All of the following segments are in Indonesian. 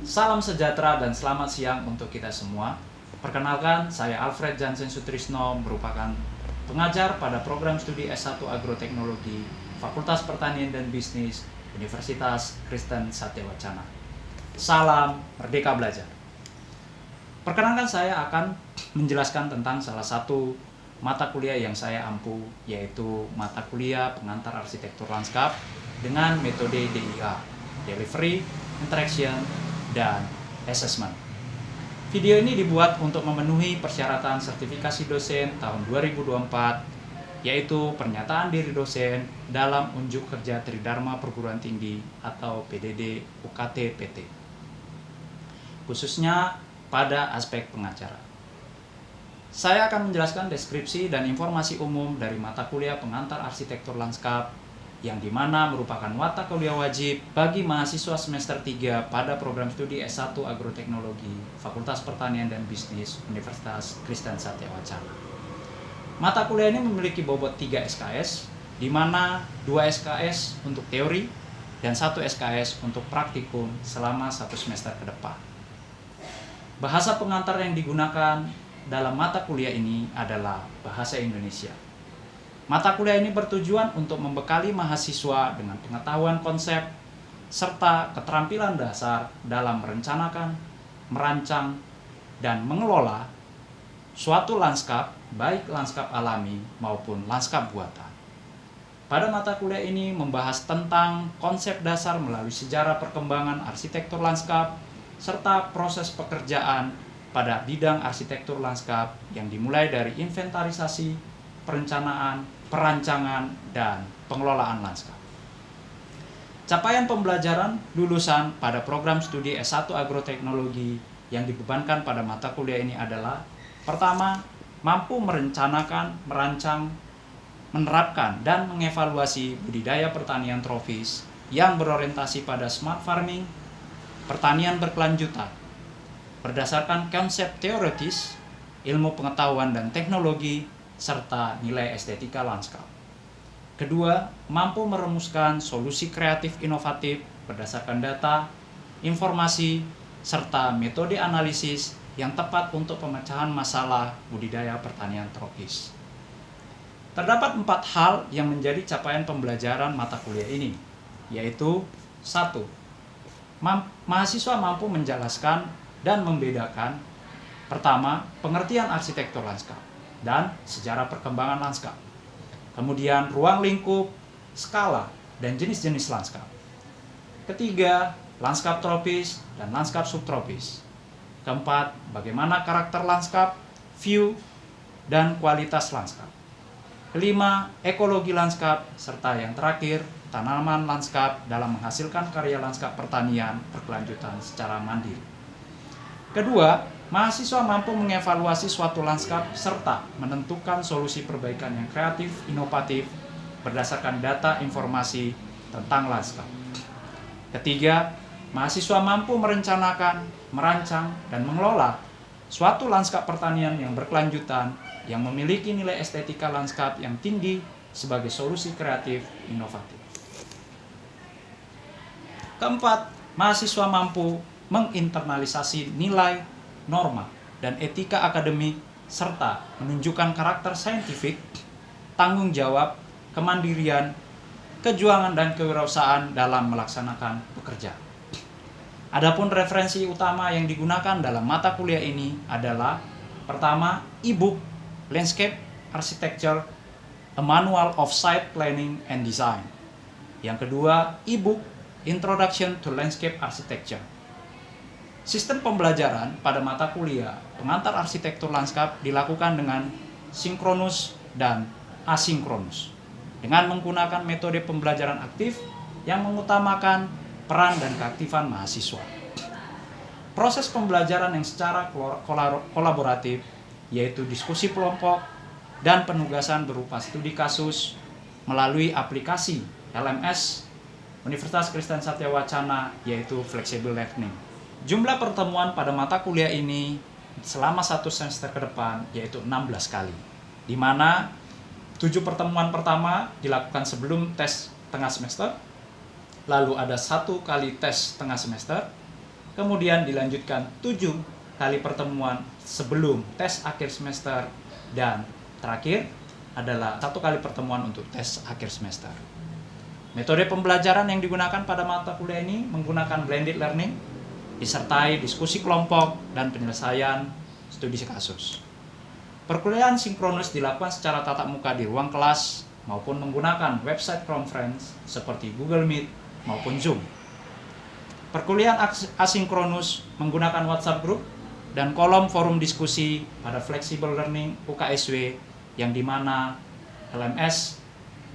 Salam sejahtera dan selamat siang untuk kita semua. Perkenalkan, saya Alfred Jansen Sutrisno, merupakan pengajar pada program studi S1 Agroteknologi, Fakultas Pertanian dan Bisnis, Universitas Kristen Satyawacana. Salam Merdeka Belajar. Perkenalkan, saya akan menjelaskan tentang salah satu mata kuliah yang saya ampu, yaitu mata kuliah pengantar arsitektur lanskap dengan metode DIA, Delivery, Interaction, dan Assessment. Video ini dibuat untuk memenuhi persyaratan sertifikasi dosen tahun 2024, yaitu pernyataan diri dosen dalam unjuk kerja Tridharma Perguruan Tinggi atau PDD UKT PT, khususnya pada aspek pengacara. Saya akan menjelaskan deskripsi dan informasi umum dari mata kuliah pengantar arsitektur lanskap, yang dimana merupakan mata kuliah wajib bagi mahasiswa semester 3 pada program studi S1 Agroteknologi, Fakultas Pertanian dan Bisnis, Universitas Kristen Satyawacana. Mata kuliah ini memiliki bobot 3 SKS, di mana 2 SKS untuk teori dan 1 SKS untuk praktikum selama 1 semester ke depan. Bahasa pengantar yang digunakan dalam mata kuliah ini adalah bahasa Indonesia. Mata kuliah ini bertujuan untuk membekali mahasiswa dengan pengetahuan konsep serta keterampilan dasar dalam merencanakan, merancang, dan mengelola suatu lanskap, baik lanskap alami maupun lanskap buatan. Pada mata kuliah ini membahas tentang konsep dasar melalui sejarah perkembangan arsitektur lanskap serta proses pekerjaan pada bidang arsitektur lanskap yang dimulai dari inventarisasi, perencanaan, perancangan, dan pengelolaan lanskap. Capaian pembelajaran lulusan pada program studi S1 Agroteknologi yang dibebankan pada mata kuliah ini adalah: pertama, mampu merencanakan, merancang, menerapkan, dan mengevaluasi budidaya pertanian tropis yang berorientasi pada smart farming, pertanian berkelanjutan, berdasarkan konsep teoritis, ilmu pengetahuan dan teknologi, serta nilai estetika lanskap. Kedua, mampu merumuskan solusi kreatif inovatif berdasarkan data, informasi, serta metode analisis yang tepat untuk pemecahan masalah budidaya pertanian tropis. Terdapat 4 hal yang menjadi capaian pembelajaran mata kuliah ini, yaitu 1. Mahasiswa mampu menjelaskan dan membedakan: pertama, pengertian arsitektur lanskap dan sejarah perkembangan lanskap. Kemudian ruang lingkup, skala, dan jenis-jenis lanskap. Ketiga, lanskap tropis dan lanskap subtropis. Keempat, bagaimana karakter lanskap, view, dan kualitas lanskap. Kelima, ekologi lanskap, serta yang terakhir, tanaman lanskap dalam menghasilkan karya lanskap pertanian berkelanjutan secara mandiri. Kedua, mahasiswa mampu mengevaluasi suatu lanskap serta menentukan solusi perbaikan yang kreatif, inovatif, berdasarkan data informasi tentang lanskap. Ketiga, mahasiswa mampu merencanakan, merancang, dan mengelola suatu lanskap pertanian yang berkelanjutan yang memiliki nilai estetika lanskap yang tinggi sebagai solusi kreatif, inovatif. Keempat, mahasiswa mampu menginternalisasi nilai, norma, dan etika akademik, serta menunjukkan karakter saintifik, tanggung jawab, kemandirian, kejuangan, dan kewirausahaan dalam melaksanakan pekerjaan. Adapun referensi utama yang digunakan dalam mata kuliah ini adalah: pertama, e-book Landscape Architecture, A Manual of Site Planning and Design. Yang kedua, e-book Introduction to Landscape Architecture. Sistem pembelajaran pada mata kuliah pengantar arsitektur lanskap dilakukan dengan sinkronus dan asinkronus, dengan menggunakan metode pembelajaran aktif yang mengutamakan peran dan keaktifan mahasiswa. Proses pembelajaran yang secara kolaboratif, yaitu diskusi kelompok dan penugasan berupa studi kasus melalui aplikasi LMS Universitas Kristen Satyawacana, yaitu Flexible Learning. Jumlah pertemuan pada mata kuliah ini selama 1 semester ke depan yaitu 16 kali, di mana 7 pertemuan pertama dilakukan sebelum tes tengah semester, lalu ada 1 kali tes tengah semester, kemudian dilanjutkan 7 kali pertemuan sebelum tes akhir semester, dan terakhir adalah 1 kali pertemuan untuk tes akhir semester. Metode pembelajaran yang digunakan pada mata kuliah ini menggunakan blended learning, disertai diskusi kelompok dan penyelesaian studi kasus. Perkuliahan sinkronus dilakukan secara tatap muka di ruang kelas maupun menggunakan website conference seperti Google Meet maupun Zoom. Perkuliahan asinkronus menggunakan WhatsApp group dan kolom forum diskusi pada flexible learning UKSW, yang dimana LMS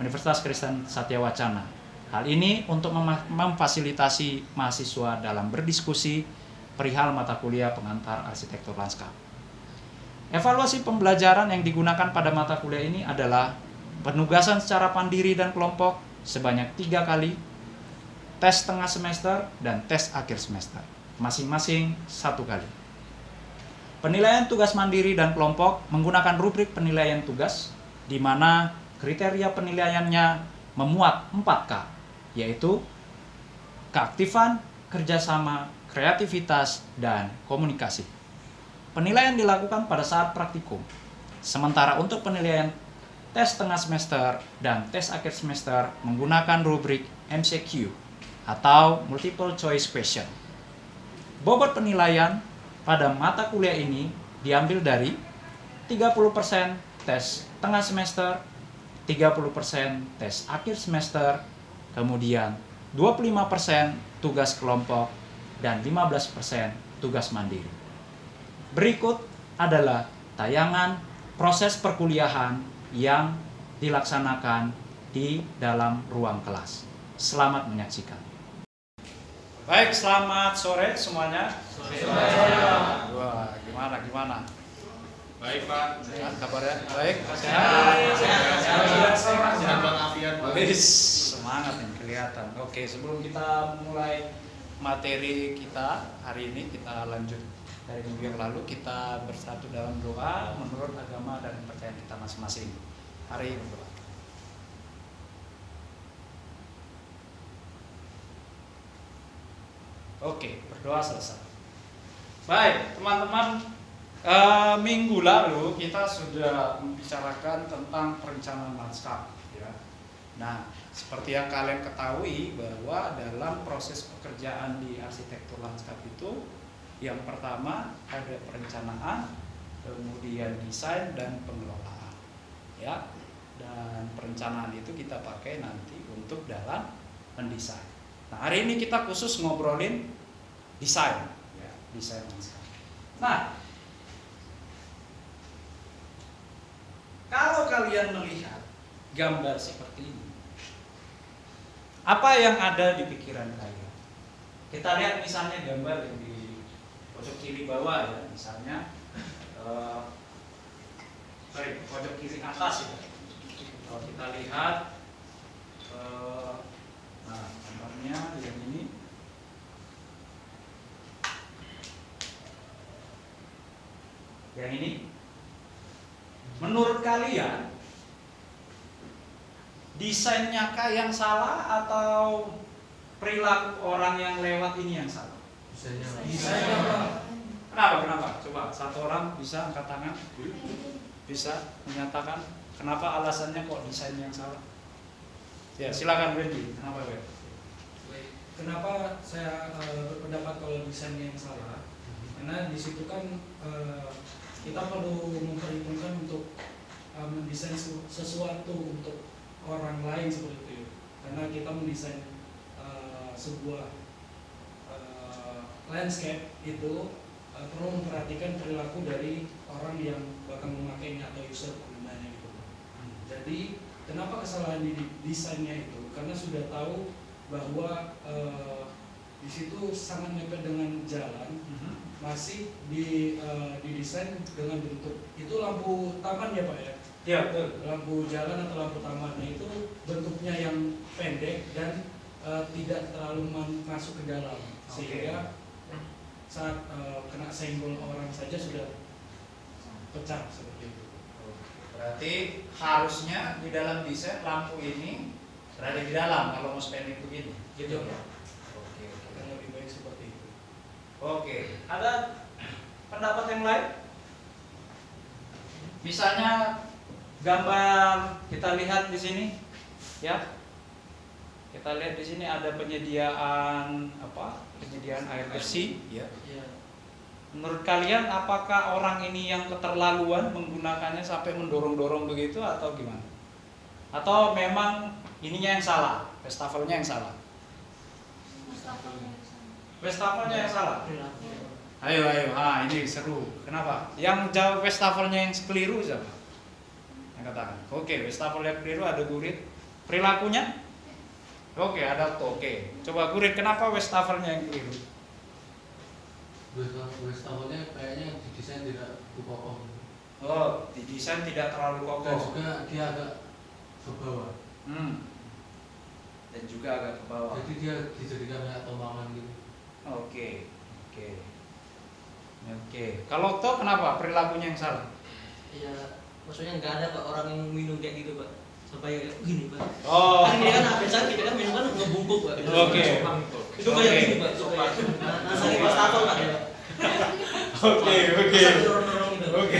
Universitas Kristen Satya Wacana. Hal ini untuk memfasilitasi mahasiswa dalam berdiskusi perihal mata kuliah pengantar arsitektur lanskap. Evaluasi pembelajaran yang digunakan pada mata kuliah ini adalah penugasan secara mandiri dan kelompok sebanyak 3 kali, tes tengah semester dan tes akhir semester, masing-masing 1 kali. Penilaian tugas mandiri dan kelompok menggunakan rubrik penilaian tugas, di mana kriteria penilaiannya memuat 4K, yaitu keaktifan, kerjasama, kreativitas, dan komunikasi. Penilaian dilakukan pada saat praktikum. Sementara untuk penilaian tes tengah semester dan tes akhir semester menggunakan rubrik MCQ atau Multiple Choice Question. Bobot penilaian pada mata kuliah ini diambil dari 30% tes tengah semester, 30% tes akhir semester, kemudian 25% tugas kelompok, dan 15% tugas mandiri. Berikut adalah tayangan proses perkuliahan yang dilaksanakan di dalam ruang kelas. Selamat menyaksikan. Baik, selamat sore semuanya. Wah, gimana? Baik Pak. Sehat kabarnya? Baik, sehat. Semangat yang kelihatan. Oke, sebelum kita mulai materi kita hari ini, kita lanjut dari minggu yang lalu. Kita bersatu dalam doa menurut agama dan kepercayaan kita masing-masing. Hari ini berdoa. Oke, berdoa selesai. Baik, teman-teman, minggu lalu kita sudah membicarakan tentang perencanaan lanskap, ya. Nah, seperti yang kalian ketahui bahwa dalam proses pekerjaan di arsitektur lanskap itu, yang pertama ada perencanaan, kemudian desain dan pengelolaan, ya. Dan perencanaan itu kita pakai nanti untuk dalam mendesain. Nah, hari ini kita khusus ngobrolin desain, ya, desain lanskap. Nah, kalau kalian melihat gambar seperti ini, apa yang ada di pikiran kalian? Kita lihat misalnya gambar yang di pojok kiri bawah, ya, misalnya pojok kiri atas, ya. Kalau kita lihat, nah, gambarnya yang ini. Yang ini, menurut kalian desainnya kah yang salah atau perilaku orang yang lewat ini yang salah? Desainnya. Kenapa? Coba satu orang bisa angkat tangan, bisa menyatakan kenapa alasannya kok desain yang salah? Ya, silakan Wendy. Kenapa, Wendy? Kenapa saya berpendapat kalau desainnya yang salah? Karena di situ kan kita perlu memperhitungkan untuk mendesain sesuatu untuk orang lain seperti itu. Karena kita mendesain sebuah landscape itu perlu memperhatikan perilaku dari orang yang bakal memakainya atau user penggunanya gitu. Jadi kenapa kesalahan di desainnya itu? Karena sudah tahu bahwa di situ sangat mepet dengan jalan, masih didesain dengan bentuk itu lampu taman ya Pak ya? Ya, betul. Lampu jalan atau lampu taman itu bentuknya yang pendek dan tidak terlalu masuk ke dalam, sehingga saat kena senggol orang saja sudah pecah seperti itu. Berarti harusnya di dalam desain lampu ini berada di dalam kalau mau spending begini, gitu ya? Oke. Yang lebih baik seperti itu. Oke, ada pendapat yang lain? Misalnya gambar kita lihat di sini, ya. Kita lihat di sini ada penyediaan apa? Penyediaan air bersih, ya. Menurut kalian apakah orang ini yang keterlaluan menggunakannya sampai mendorong-dorong begitu atau gimana? Atau memang ininya yang salah, wastafelnya yang salah? Wastafelnya yang salah. Ayo, ini seru. Kenapa? Yang jawab wastafelnya yang keliru siapa? Yang katakan. Oke, wastafel yang keliru ada Gurit. Perilakunya? Oke, ada tuh. Oke. Coba Gurit, kenapa wastafelnya yang keliru? Wastafelnya kayaknya didesain tidak kokoh. Oh, didesain tidak terlalu Dan kokoh. juga dia agak ke bawah. Dan juga agak ke bawah. Jadi dia dijadikan kayak tombangan gitu. Oke. Kalau toh kenapa perilakunya yang salah? Ya, maksudnya nggak ada Pak orang yang minum kayak gitu Pak. Sampai kayak gini Pak. Oh. Kan dia kan biasa kita kan minum kan ngebungkuk Pak. Oke. Itu kayak gini Pak. Supaya nasari wastafel Pak. Oke. Dorong-dorong gitu. Oke.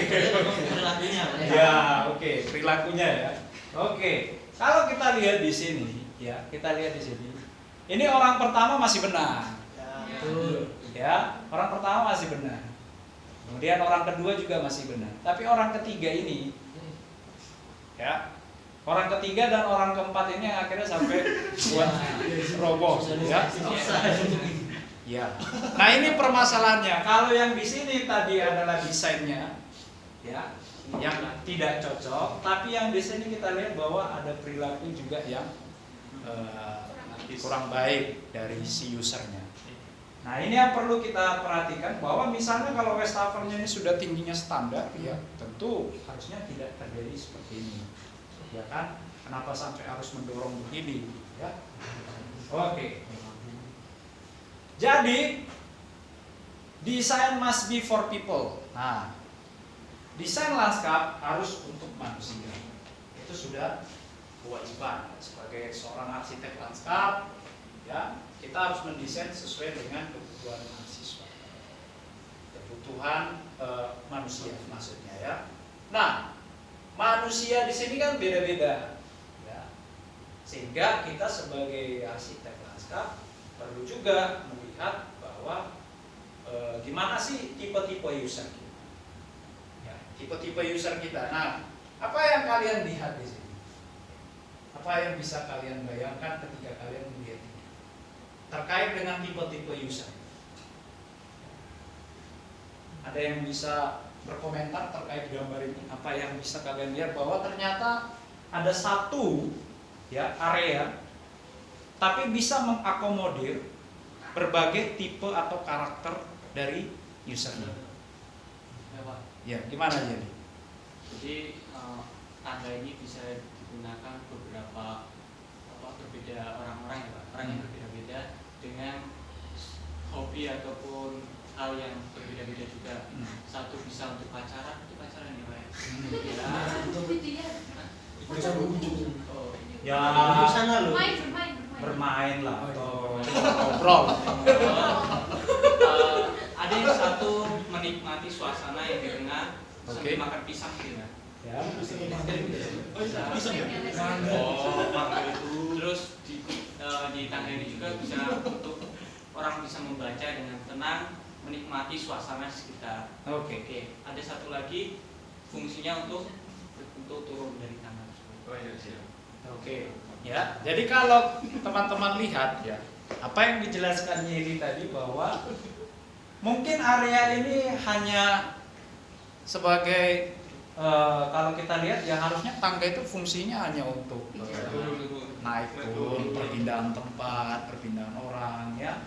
Perilakunya Pak. Ya, oke, perilakunya ya. Oke. Kalau kita lihat di sini, ya, kita lihat di sini. Ini orang pertama masih benar. Betul. Ya, orang pertama masih benar. Kemudian orang kedua juga masih benar. Tapi orang ketiga ini, ya, orang ketiga dan orang keempat ini yang akhirnya sampai buat roboh, ya. Ya. Nah ini permasalahannya. Kalau yang di sini tadi adalah desainnya, ya, yang tidak cocok. Tapi yang di sini kita lihat bahwa ada perilaku juga yang kurang baik dari si usernya. Nah ini yang perlu kita perhatikan bahwa misalnya kalau wastafelnya ini sudah tingginya standar, ya tentu harusnya tidak terjadi seperti ini, ya kan? Kenapa sampai harus mendorong begini, ya? Oke. Jadi desain must be for people. Nah, desain lanskap harus untuk manusia. Itu sudah kewajiban sebagai seorang arsitek lanskap, ya. Kita harus mendesain sesuai dengan kebutuhan mahasiswa, kebutuhan manusia maksudnya ya. Nah, manusia di sini kan beda-beda, ya. Sehingga kita sebagai arsitek lanskap perlu juga melihat bahwa gimana sih tipe-tipe user kita, ya, tipe-tipe user kita. Nah, apa yang kalian lihat di sini? Apa yang bisa kalian bayangkan ketika kalian melihat ini? Terkait dengan tipe-tipe user. Ada yang bisa berkomentar terkait gambar ini? Apa yang bisa kalian lihat bahwa ternyata ada satu ya area tapi bisa mengakomodir berbagai tipe atau karakter dari usernya. Ya, gimana jadi? Jadi tanda ini bisa digunakan beberapa berbeda orang-orang ya Pak, orang yang berbeda-beda dengan hobi ataupun hal yang berbeda-beda juga. Satu bisa untuk pacaran, itu pacaran ya Pak. Ya, bermain lah atau ngobrol. Ada yang satu menikmati suasana yang di tengah sambil makan pisang gitu ya. Ya. Terus di tangga ini juga bisa untuk orang bisa membaca dengan tenang, menikmati suasana sekitar. Oke. Ada satu lagi fungsinya untuk turun dari tangga tersebut. Oke. Ya. Jadi kalau teman-teman lihat ya, apa yang dijelaskan Yeli tadi bahwa mungkin area ini hanya sebagai kalau kita lihat ya harusnya tangga itu fungsinya hanya untuk naik turun, perpindahan tempat, perpindahan orang ya.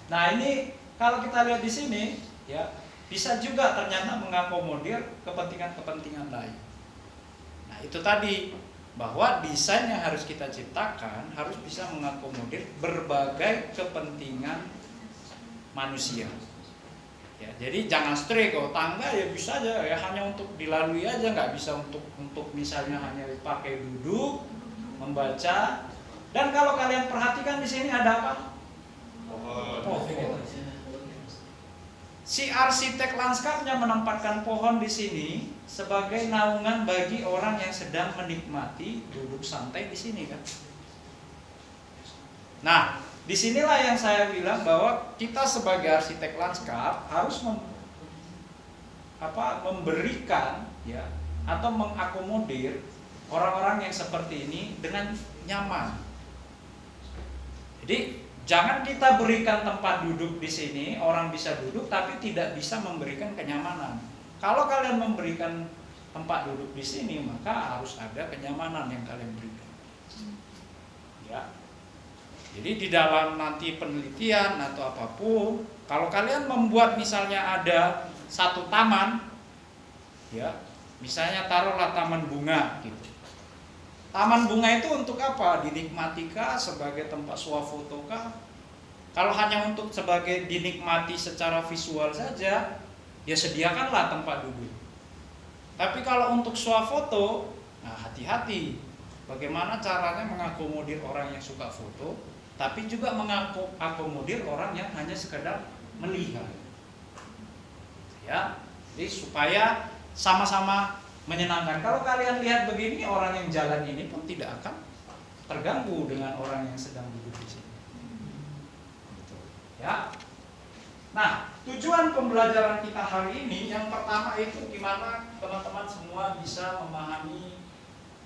Nah ini kalau kita lihat di sini ya bisa juga ternyata mengakomodir kepentingan-kepentingan lain. Nah itu tadi bahwa desain yang harus kita ciptakan harus bisa mengakomodir berbagai kepentingan manusia. Ya, jadi jangan stray kalau tangga ya bisa aja ya hanya untuk dilalui aja, nggak bisa untuk misalnya hanya dipakai duduk, membaca. Dan kalau kalian perhatikan di sini ada apa? Pohon. Si arsitek lanskapnya menempatkan pohon di sini sebagai naungan bagi orang yang sedang menikmati duduk santai di sini kan. Nah, disinilah yang saya bilang bahwa kita sebagai arsitek lanskap harus memberikan ya atau mengakomodir orang-orang yang seperti ini dengan nyaman. Jadi jangan kita berikan tempat duduk di sini, orang bisa duduk tapi tidak bisa memberikan kenyamanan. Kalau kalian memberikan tempat duduk di sini, maka harus ada kenyamanan yang kalian berikan. Ya. Jadi di dalam nanti penelitian atau apapun, kalau kalian membuat misalnya ada satu taman, ya, misalnya taruhlah taman bunga gitu. Taman bunga itu untuk apa? Dinikmatikah sebagai tempat swafoto kah? Kalau hanya untuk sebagai dinikmati secara visual saja, ya sediakanlah tempat duduk. Tapi kalau untuk swafoto, nah hati-hati. Bagaimana caranya mengakomodir orang yang suka foto, tapi juga mengakomodir orang yang hanya sekedar melihat. Ya, jadi supaya sama-sama menyenangkan. Kalau kalian lihat begini, orang yang jalan ini pun tidak akan terganggu dengan orang yang sedang duduk di sini. Betul. Ya. Nah, tujuan pembelajaran kita hari ini yang pertama itu gimana teman-teman semua bisa memahami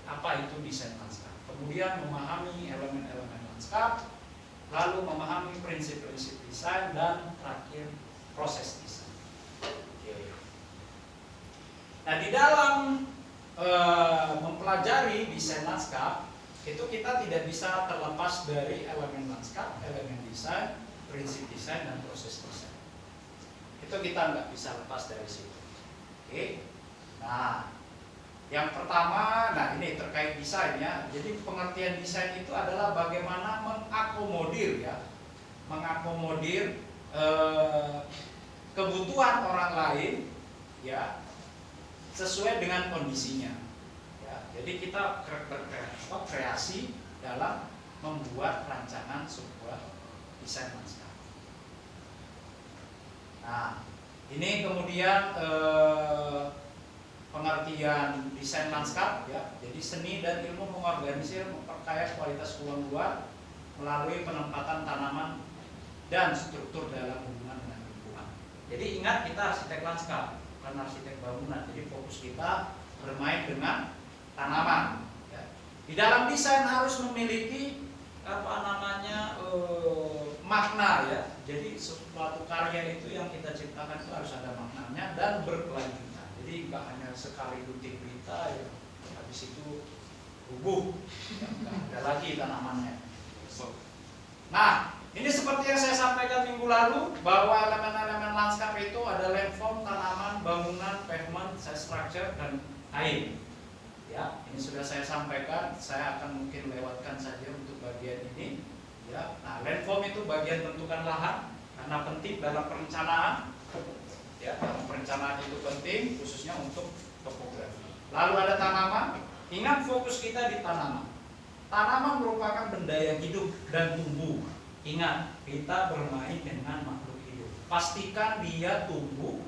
apa itu desain lanskap. Kemudian memahami elemen-elemen lanskap, lalu memahami prinsip-prinsip desain, dan terakhir proses desain. Nah, di dalam mempelajari desain lanskap itu kita tidak bisa terlepas dari elemen lanskap, elemen desain, prinsip desain, dan proses desain. Itu kita nggak bisa lepas dari situ. Oke. Nah, yang pertama, nah ini terkait desain ya. Jadi pengertian desain itu adalah bagaimana mengakomodir ya, mengakomodir kebutuhan orang lain ya, sesuai dengan kondisinya. Ya, jadi kita berkreasi dalam membuat rancangan sebuah desain lanskap. Nah, ini kemudian pengertian desain lanskap ya. Jadi seni dan ilmu mengorganisir, memperkaya kualitas ruang luar melalui penempatan tanaman dan struktur dalam hubungan dengan lingkungan. Jadi ingat, kita arsitek lanskap, bukan arsitek bangunan. Jadi fokus kita bermain dengan tanaman. Ya. Di dalam desain harus memiliki makna ya. Jadi suatu karya itu yang kita ciptakan itu harus ada maknanya dan berkelanjutan. Jadi nggak hanya sekali kutip berita ya, habis itu rubuh, nggak ada lagi tanamannya. Nah, ini seperti yang saya sampaikan minggu lalu bahwa elemen-elemen lanskap itu ada landform, tanaman, bangunan, pavement, site structure, dan air. Ya, ini sudah saya sampaikan. Saya akan mungkin lewatkan saja untuk bagian ini. Ya, nah landform itu bagian bentukan lahan karena penting dalam perencanaan. Ya, dalam perencanaan itu penting khususnya untuk topografi. Lalu ada tanaman. Ingat fokus kita di tanaman. Tanaman merupakan benda yang hidup dan tumbuh. Ingat, kita bermain dengan makhluk hidup. Pastikan dia tumbuh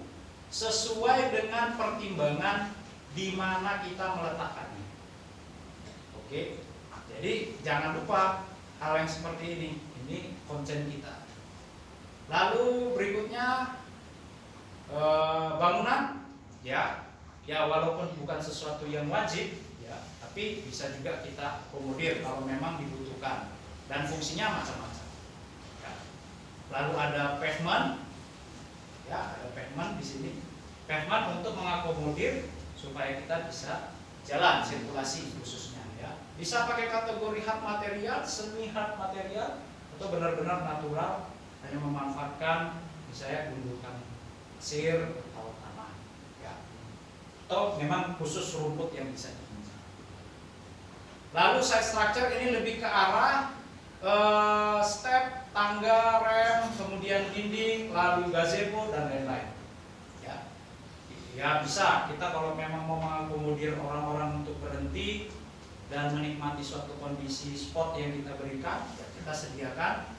sesuai dengan pertimbangan di mana kita meletakkannya. Oke. Jadi jangan lupa hal yang seperti ini. Ini konsen kita. Lalu berikutnya bangunan, ya walaupun bukan sesuatu yang wajib, ya, tapi bisa juga kita akomodir kalau memang dibutuhkan dan fungsinya macam-macam. Ya. Lalu ada pavement, ya ada pavement di sini. Pavement untuk mengakomodir supaya kita bisa jalan sirkulasi khususnya. Ya. Bisa pakai kategori hard material, semi hard material, atau benar-benar natural, hanya memanfaatkan misalnya gundukan pasir atau tanah, ya. Atau memang khusus rumput yang bisa diinjak. Lalu site structure ini lebih ke arah step, tangga, rem, kemudian dinding, lalu gazebo dan lain-lain. Ya. Ya bisa kita kalau memang mau mengakomodir orang-orang untuk berhenti dan menikmati suatu kondisi spot yang kita berikan, ya kita sediakan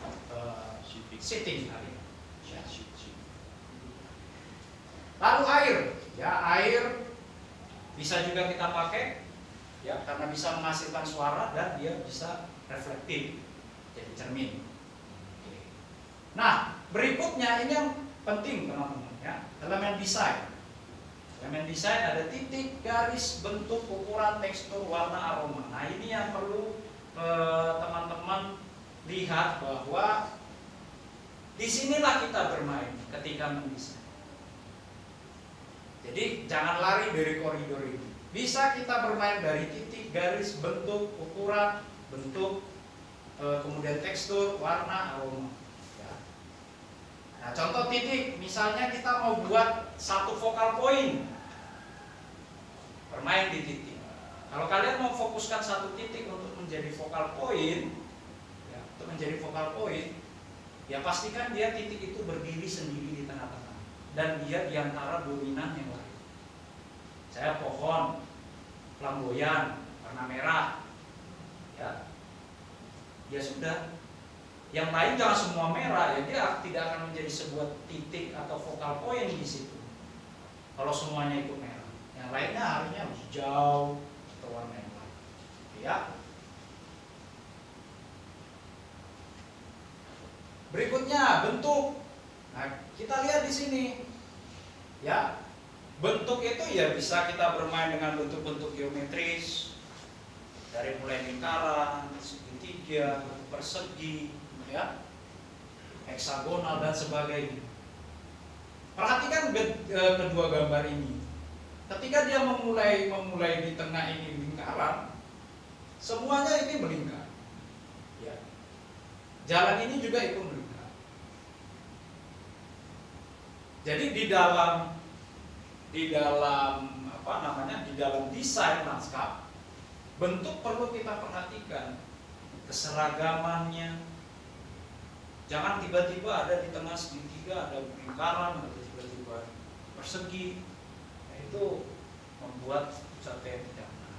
sitting area. Ya. Lalu air, ya air bisa juga kita pakai, ya karena bisa menghasilkan suara dan dia bisa reflektif, jadi cermin. Oke. Nah, berikutnya ini yang penting teman-teman, ya elemen desain. Elemen desain ada titik, garis, bentuk, ukuran, tekstur, warna, aroma. Nah ini yang perlu teman-teman lihat bahwa disinilah kita bermain ketika mendesain. Jadi jangan lari dari koridor ini. Bisa kita bermain dari titik, garis, bentuk, ukuran, kemudian tekstur, warna, aroma. Ya. Nah contoh titik, misalnya kita mau buat satu focal point, bermain di titik. Kalau kalian mau fokuskan satu titik untuk menjadi focal point, ya, untuk menjadi focal point, ya pastikan dia titik itu berdiri sendiri di tengah-tengah dan dia di antara dominan yang lain. Saya pohon flamboyan warna merah, ya, ya sudah. Yang lain jangan semua merah, ya dia tidak akan menjadi sebuah titik atau focal point di situ. Kalau semuanya ikut merah, yang lainnya harusnya hijau atau warna yang lain, ya. Berikutnya bentuk. Nah, kita lihat di sini, ya. Bentuk itu ya bisa kita bermain dengan bentuk-bentuk geometris, dari mulai lingkaran, segitiga, persegi, ya, heksagonal dan sebagainya. Perhatikan kedua gambar ini. Ketika dia memulai di tengah ini lingkaran, semuanya ini melingkar. Ya. Jalan ini juga ikut melingkar. Jadi di dalam di dalam desain lanskap, bentuk perlu kita perhatikan keseragamannya. Jangan tiba-tiba ada di tengah segitiga, ada lingkaran, atau tiba-tiba persegi. Nah, itu membuat sesuatu yang tidak benar.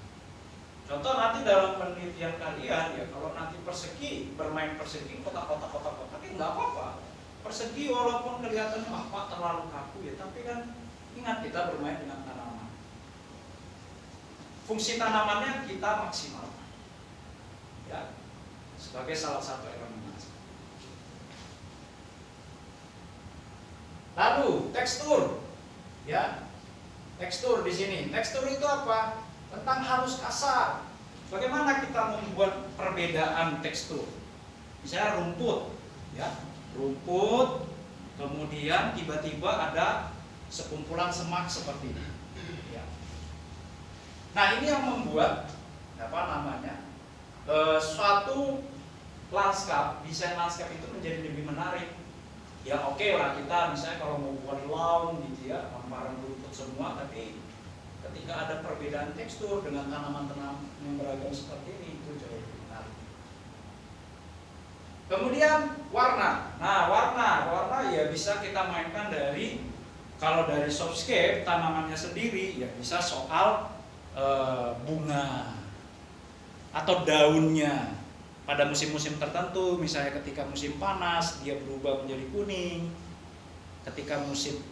Contoh nanti dalam penelitian kalian, ya kalau nanti persegi, bermain persegi, kotak-kotak, nggak apa-apa. Persegi walaupun kelihatannya Pak terlalu kaku ya, tapi kan ingat kita bermain dengan tanaman. Fungsi tanamannya kita maksimalkan, ya, sebagai salah satu elemen. Lalu tekstur, ya, tekstur di sini. Tekstur itu apa? Tentang halus kasar. Bagaimana kita membuat perbedaan tekstur? Misalnya rumput, ya, rumput, kemudian tiba-tiba ada sekumpulan semak seperti ini. Ya. Nah ini yang membuat suatu lanskap, desain lanskap itu menjadi lebih menarik. Ya oke lah kita misalnya kalau mau buat lawn gitu ya, hamparan rumput semua, tapi ketika ada perbedaan tekstur dengan tanaman-tanaman yang beragam seperti ini, itu jauh lebih menarik. Kemudian warna. Nah warna ya bisa kita mainkan dari, kalau dari softscape tanamannya sendiri ya bisa soal bunga atau daunnya pada musim-musim tertentu, misalnya ketika musim panas dia berubah menjadi kuning, ketika musim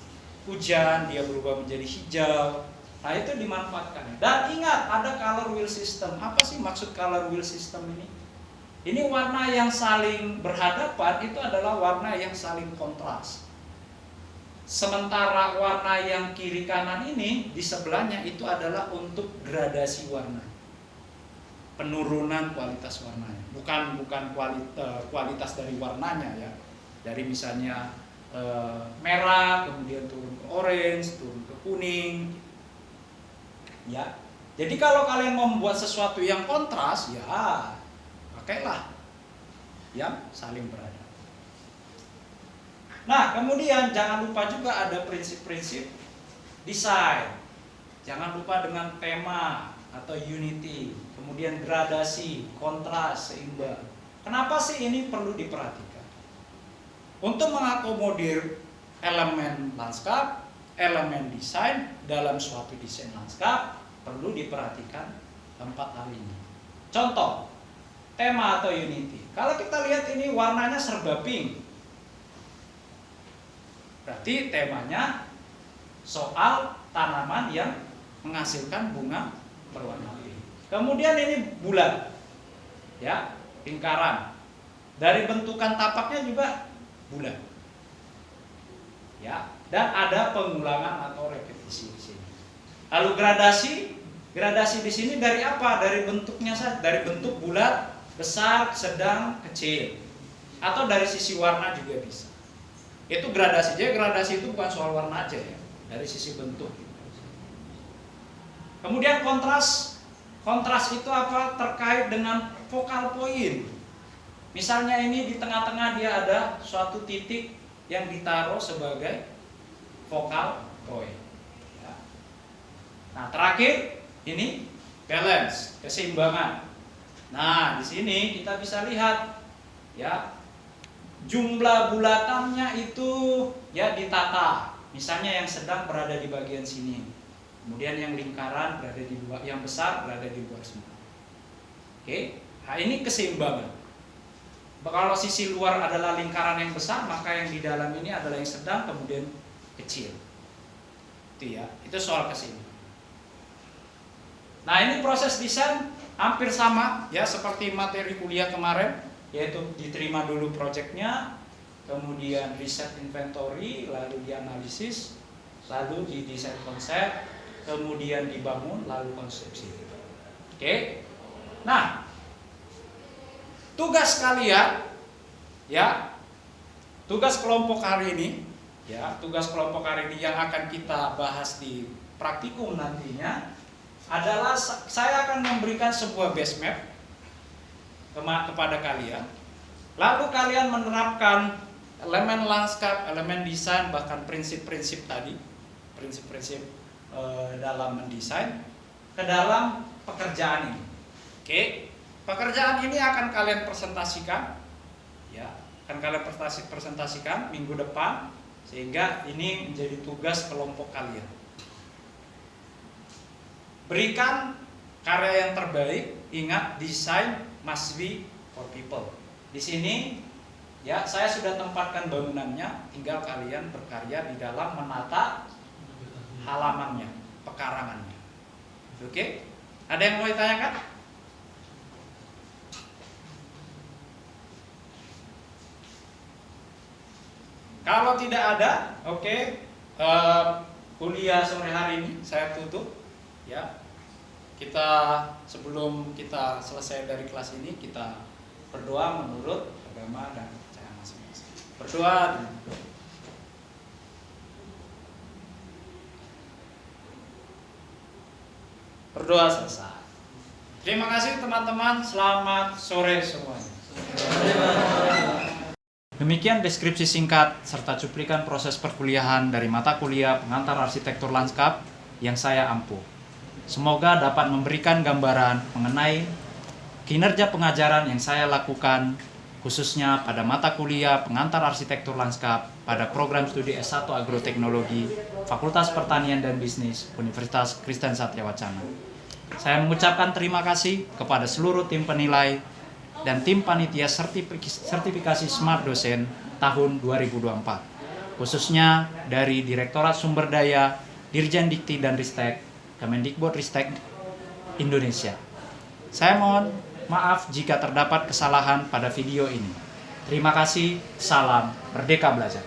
hujan dia berubah menjadi hijau. Nah itu dimanfaatkan. Dan ingat ada color wheel system. Apa sih maksud color wheel system ini? Ini warna yang saling berhadapan itu adalah warna yang saling kontras. Sementara warna yang kiri kanan ini di sebelahnya itu adalah untuk gradasi warna, penurunan kualitas warnanya, bukan kualitas dari warnanya ya, dari misalnya merah kemudian turun ke orange, turun ke kuning, ya. Jadi kalau kalian mau membuat sesuatu yang kontras ya pakailah yang saling berhadapan. Nah, kemudian jangan lupa juga ada prinsip-prinsip desain. Jangan lupa dengan tema atau unity, kemudian gradasi, kontras, seimbang. Kenapa sih ini perlu diperhatikan? Untuk mengakomodir elemen lanskap, elemen desain dalam suatu desain lanskap perlu diperhatikan 4 hal ini. Contoh, tema atau unity. Kalau kita lihat ini warnanya serba pink, berarti temanya soal tanaman yang menghasilkan bunga berwarna pink. Kemudian ini bulat, ya, lingkaran. Dari bentukan tapaknya juga bulat, ya, dan ada pengulangan atau repetisi di sini. Lalu gradasi di sini dari apa? Dari bentuknya saja, dari bentuk bulat, besar, sedang, kecil, atau dari sisi warna juga bisa. Itu gradasi. Jadi gradasi itu bukan soal warna aja ya, dari sisi bentuk. Kemudian kontras. Kontras itu apa? Terkait dengan focal point. Misalnya ini di tengah-tengah dia ada suatu titik yang ditaruh sebagai focal point. Ya. Nah, terakhir ini balance, keseimbangan. Nah, di sini kita bisa lihat ya, jumlah bulatannya itu ya ditata. Misalnya yang sedang berada di bagian sini. Kemudian yang lingkaran berada di luar, yang besar berada di luar semua. Oke. Nah, ini keseimbangan. Kalau sisi luar adalah lingkaran yang besar, maka yang di dalam ini adalah yang sedang, kemudian kecil. Itu ya, itu soal keseimbangan. Nah, ini proses desain hampir sama ya seperti materi kuliah kemarin, yaitu diterima dulu proyeknya, kemudian riset inventory, lalu dianalisis, lalu didesain konsep, kemudian dibangun, lalu konsepsi. Oke. Nah, tugas kalian ya, tugas kelompok hari ini ya, tugas kelompok hari ini yang akan kita bahas di praktikum nantinya adalah saya akan memberikan sebuah base map kepada kalian. Lalu kalian menerapkan elemen lanskap, elemen desain, bahkan prinsip-prinsip tadi, prinsip-prinsip dalam mendesain ke dalam pekerjaan ini. Oke. Pekerjaan ini akan kalian presentasikan, ya, akan kalian presentasikan minggu depan, sehingga ini menjadi tugas kelompok kalian. Berikan karya yang terbaik. Ingat, design must be for people. Di sini, ya, saya sudah tempatkan bangunannya, tinggal kalian berkarya di dalam menata halamannya, pekarangannya. Oke? Ada yang mau ditanyakan? Kalau tidak ada, oke, kuliah sore hari ini saya tutup, ya. Kita sebelum kita selesai dari kelas ini, kita berdoa menurut agama dan percayaan masing-masing. Berdoa. Berdoa selesai. Terima kasih teman-teman. Selamat sore semuanya. Demikian deskripsi singkat serta cuplikan proses perkuliahan dari mata kuliah pengantar arsitektur lanskap yang saya ampuh. Semoga dapat memberikan gambaran mengenai kinerja pengajaran yang saya lakukan, khususnya pada mata kuliah pengantar arsitektur lanskap pada program studi S1 Agroteknologi Fakultas Pertanian dan Bisnis Universitas Kristen Satya Wacana. Saya mengucapkan terima kasih kepada seluruh tim penilai dan tim panitia sertifikasi Smart Dosen tahun 2024, khususnya dari Direktorat Sumber Daya, Dirjen Dikti dan Ristek, Kemendikbud-Ristek Indonesia. Saya mohon maaf jika terdapat kesalahan pada video ini. Terima kasih, salam Merdeka Belajar.